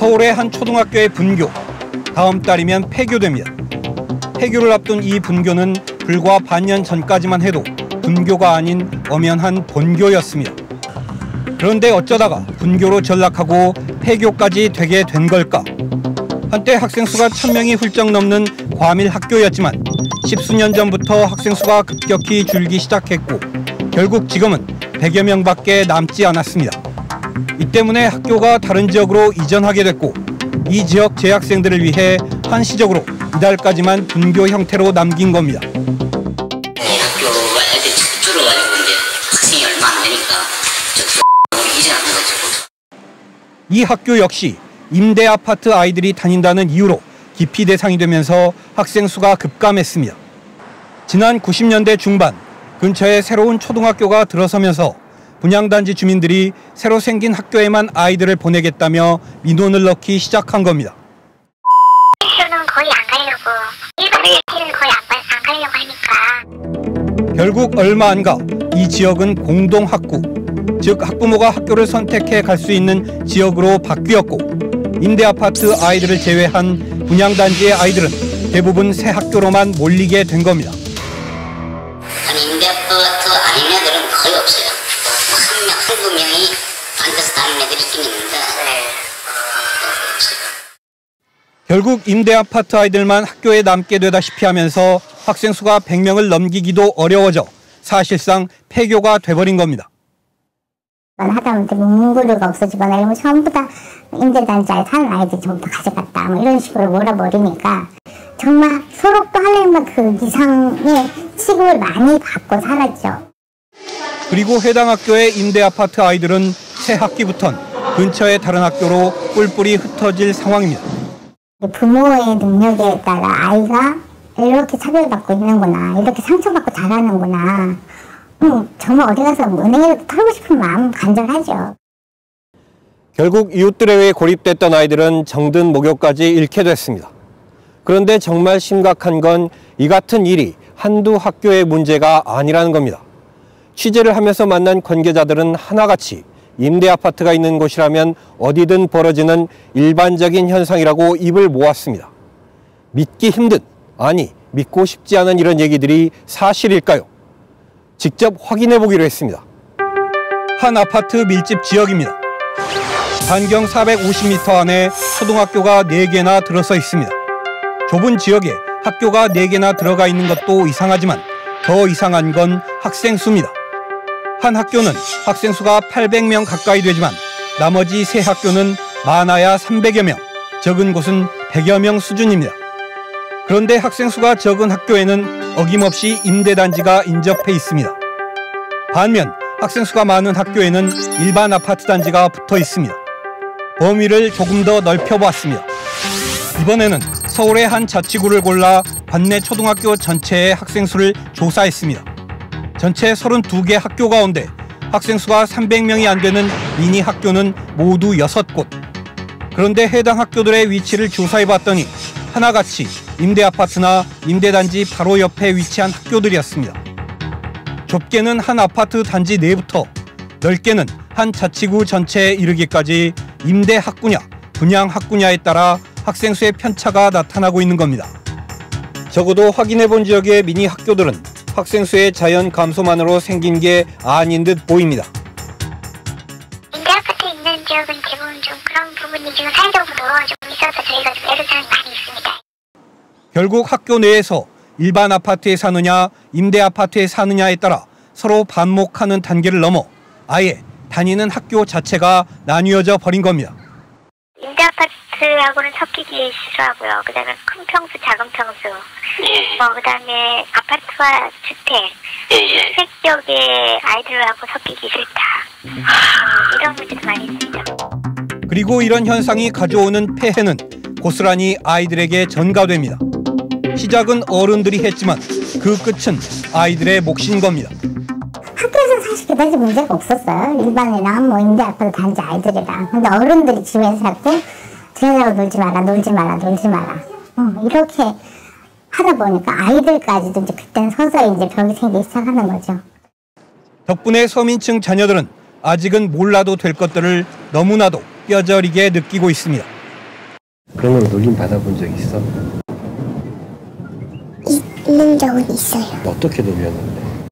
서울의 한 초등학교의 분교, 다음 달이면 폐교됩니다. 폐교를 앞둔 이 분교는 불과 반년 전까지만 해도 분교가 아닌 엄연한 본교였습니다. 그런데 어쩌다가 분교로 전락하고 폐교까지 되게 된 걸까? 한때 학생 수가 1000명이 훌쩍 넘는 과밀 학교였지만 10수년 전부터 학생 수가 급격히 줄기 시작했고 결국 지금은 100여 명밖에 남지 않았습니다. 이 때문에 학교가 다른 지역으로 이전하게 됐고 이 지역 재학생들을 위해 한시적으로 이달까지만 분교 형태로 남긴 겁니다. 학교가 애들이 줄어가지고 이제 학생이 얼마 안 되니까 이전하는 거죠. 이 학교 역시 임대 아파트 아이들이 다닌다는 이유로 기피 대상이 되면서 학생 수가 급감했습니다. 지난 90년대 중반 근처에 새로운 초등학교가 들어서면서 분양단지 주민들이 새로 생긴 학교에만 아이들을 보내겠다며 민원을 넣기 시작한 겁니다. 학교는 거의 안 가려고, 일반 학교는 거의 안 가려고 하니까. 결국 얼마 안 가 이 지역은 공동학구, 즉 학부모가 학교를 선택해 갈 수 있는 지역으로 바뀌었고 임대아파트 아이들을 제외한 분양단지의 아이들은 대부분 새 학교로만 몰리게 된 겁니다. 아니 임대아파트 아닌 애들은 거의 없어요. 한두 명이 앉아서 다니는 애들이 있긴 있는데 없어요. 결국 임대아파트 아이들만 학교에 남게 되다시피 하면서 학생 수가 100명을 넘기기도 어려워져 사실상 폐교가 돼버린 겁니다. 하다못해 문구류가 없어지거나 이러면 전부 다 임대단지에 사는 아이들이 전부 다 가져갔다 뭐 이런 식으로 몰아버리니까 정말 서로 또 하려면 그 이상의 취급을 많이 받고 살았죠. 그리고 해당 학교의 임대아파트 아이들은 새 학기부턴 근처의 다른 학교로 뿔뿔이 흩어질 상황입니다. 부모의 능력에 따라 아이가 이렇게 차별받고 있는구나, 이렇게 상처받고 자라는구나. 정말 어디 가서 은행에도 털고 싶은 마음 간절하죠. 결국 이웃들에 의해 고립됐던 아이들은 정든 목욕까지 잃게 됐습니다. 그런데 정말 심각한 건 이 같은 일이 한두 학교의 문제가 아니라는 겁니다. 취재를 하면서 만난 관계자들은 하나같이 임대아파트가 있는 곳이라면 어디든 벌어지는 일반적인 현상이라고 입을 모았습니다. 믿기 힘든, 아니 믿고 싶지 않은 이런 얘기들이 사실일까요? 직접 확인해 보기로 했습니다. 한 아파트 밀집 지역입니다. 반경 450m 안에 초등학교가 4개나 들어서 있습니다. 좁은 지역에 학교가 4개나 들어가 있는 것도 이상하지만 더 이상한 건 학생 수입니다. 한 학교는 학생 수가 800명 가까이 되지만 나머지 세 학교는 많아야 300여 명, 적은 곳은 100여 명 수준입니다. 그런데 학생 수가 적은 학교에는 어김없이 임대단지가 인접해 있습니다. 반면 학생 수가 많은 학교에는 일반 아파트 단지가 붙어 있습니다. 범위를 조금 더 넓혀보았습니다. 이번에는 서울의 한 자치구를 골라 관내 초등학교 전체의 학생 수를 조사했습니다. 전체 32개 학교 가운데 학생 수가 300명이 안 되는 미니 학교는 모두 6곳. 그런데 해당 학교들의 위치를 조사해봤더니 하나같이 임대아파트나 임대단지 바로 옆에 위치한 학교들이었습니다. 좁게는 한 아파트 단지 내부터 넓게는 한 자치구 전체에 이르기까지 임대학구냐, 분양학구냐에 따라 학생 수의 편차가 나타나고 있는 겁니다. 적어도 확인해본 지역의 미니 학교들은 학생 수의 자연 감소만으로 생긴 게 아닌 듯 보입니다. 임대아파트에 있는 지역은 대부분 좀 그런 부분이 지금 사회적으로 좀 있어서 저희가 좀 애로사항이 많이 있습니다. 결국 학교 내에서 일반 아파트에 사느냐, 임대 아파트에 사느냐에 따라 서로 반목하는 단계를 넘어 아예 다니는 학교 자체가 나뉘어져 버린 겁니다. 임대아파트하고는 섞이기 싫어하고요. 그 다음에 큰 평수, 작은 평수. 그 다음에 아파트와 주택. 주택지역의 아이들하고 섞이기 싫다. 이런 문제도 많이 있습니다. 그리고 이런 현상이 가져오는 폐해는 고스란히 아이들에게 전가됩니다. 시작은 어른들이 했지만 그 끝은 아이들의 몫인 겁니다. 학교에서 사실 그다지 문제가 없었어요. 일반이랑 뭐 임대아파트 단지 아이들이랑. 근데 어른들이 집에서 자꾸 쟤네하고 놀지 마라, 놀지 마라, 놀지 마라. 이렇게 하다 보니까 아이들까지도 이제 그때는 서서히 이제 벽이 생기기 시작하는 거죠. 덕분에 서민층 자녀들은 아직은 몰라도 될 것들을 너무나도 뼈저리게 느끼고 있습니다. 그런 걸로 놀림 받아본 적 있어? 있는 적은 있어요. 어떻게 놀렸는데?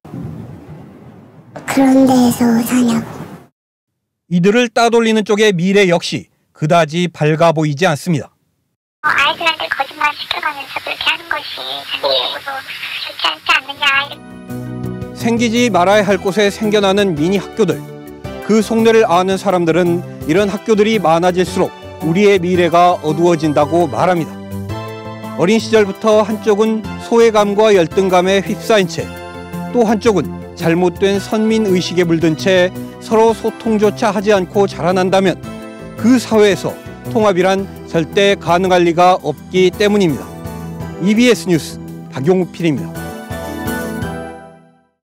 그런 데에서 사냐고. 이들을 따돌리는 쪽의 미래 역시 그다지 밝아 보이지 않습니다. 아이들한테 거짓말 시켜가면서 그렇게 하는 것이 장기적으로 좋지 않지 않느냐. 생기지 말아야 할 곳에 생겨나는 미니 학교들. 그 속내를 아는 사람들은 이런 학교들이 많아질수록 우리의 미래가 어두워진다고 말합니다. 어린 시절부터 한쪽은 소외감과 열등감에 휩싸인 채 또 한쪽은 잘못된 선민의식에 물든 채 서로 소통조차 하지 않고 자라난다면 그 사회에서 통합이란 절대 가능할 리가 없기 때문입니다. EBS 뉴스 박용필입니다.